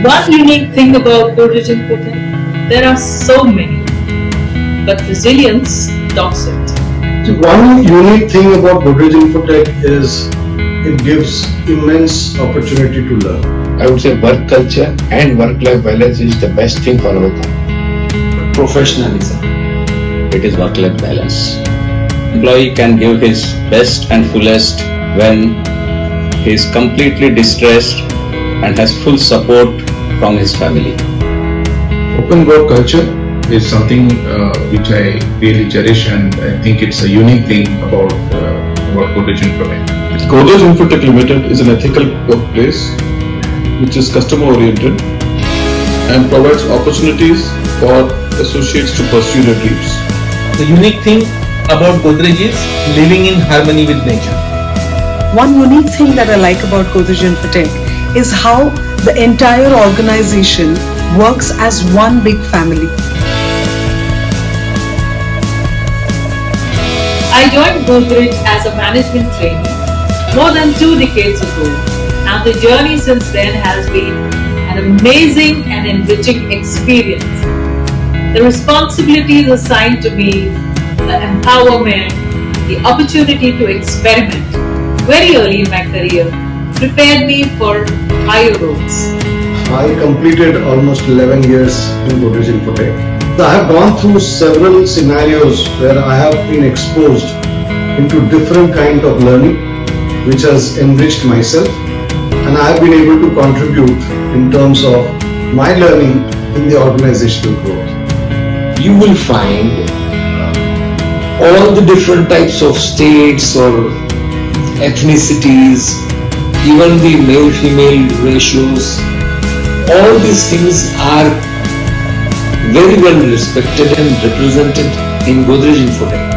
One unique thing about Godrej Infotech, there are so many, but resilience tops it. So one unique thing about Godrej Infotech is it gives immense opportunity to learn. I would say work culture and work-life balance is the best thing for our company. Professionalism. It is work-life balance. Employee can give his best and fullest when he is completely distressed and has full support from his family. Open work culture is something which I really cherish, and I think it's a unique thing about Godrej Infotech. Godrej Infotech Limited is an ethical workplace which is customer oriented and provides opportunities for associates to pursue their dreams. The unique thing about Godrej is living in harmony with nature. One unique thing that I like about Godrej Infotech is how the entire organization works as one big family. I joined Godrej as a management trainee more than 2 decades ago, and the journey since then has been an amazing and enriching experience. The responsibilities assigned to me, the empowerment, the opportunity to experiment very early in my career prepared me for higher roles. I completed almost 11 years in Godrej Infotech. I have gone through several scenarios where I have been exposed into different kind of learning which has enriched myself, and I have been able to contribute in terms of my learning in the organizational growth. You will find all the different types of states or ethnicities, even the male-female ratios. All these things are very well respected and represented in Godrej Infotech.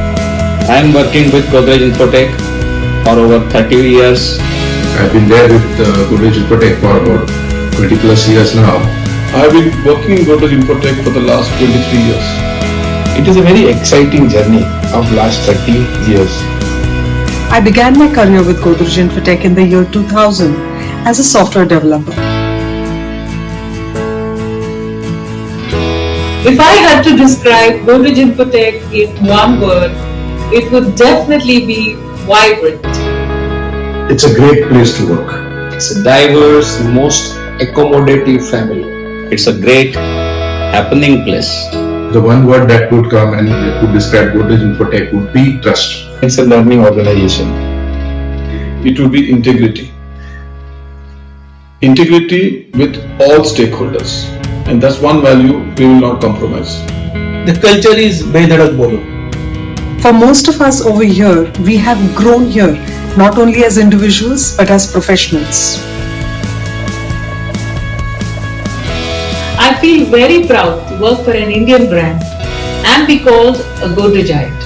I am working with Godrej Infotech for over 30 years. I've been there with Godrej Infotech for about 20 plus years now. I have been working in Godrej Infotech for the last 23 years. It is a very exciting journey of last 30 years. I began my career with Godrej Infotech in the year 2000 as a software developer. If I had to describe Godrej Infotech in one word, it would definitely be vibrant. It's a great place to work. It's a diverse, most accommodative family. It's a great happening place. The one word that would come and would describe Godrej Infotech would be trust. It's a learning organization. It would be integrity. Integrity with all stakeholders. And that's one value we will not compromise. The culture is Bedhadak Bolo. For most of us over here, we have grown here not only as individuals but as professionals. I feel very proud to work for an Indian brand and be called a Godrejite.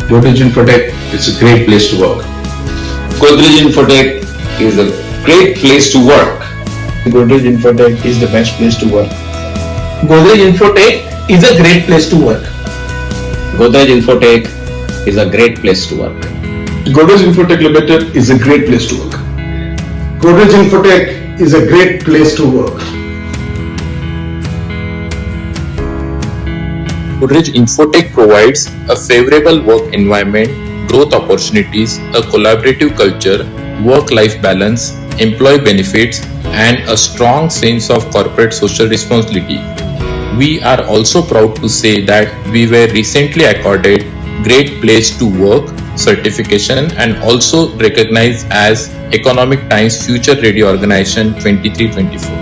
Godrej Infotech is a great place to work. Godrej Infotech is a great place to work. Godrej Infotech is the best place to work. Godrej Infotech is a great place to work. Godrej Infotech is a great place to work. Godrej Infotech Limited is a great place to work. Godrej Infotech is a great place to work. Godrej Infotech provides a favorable work environment, growth opportunities, a collaborative culture, work-life balance, employee benefits, and a strong sense of corporate social responsibility. We are also proud to say that we were recently accorded Great Place to Work certification and also recognized as Economic Times Future Ready Organization 23-24.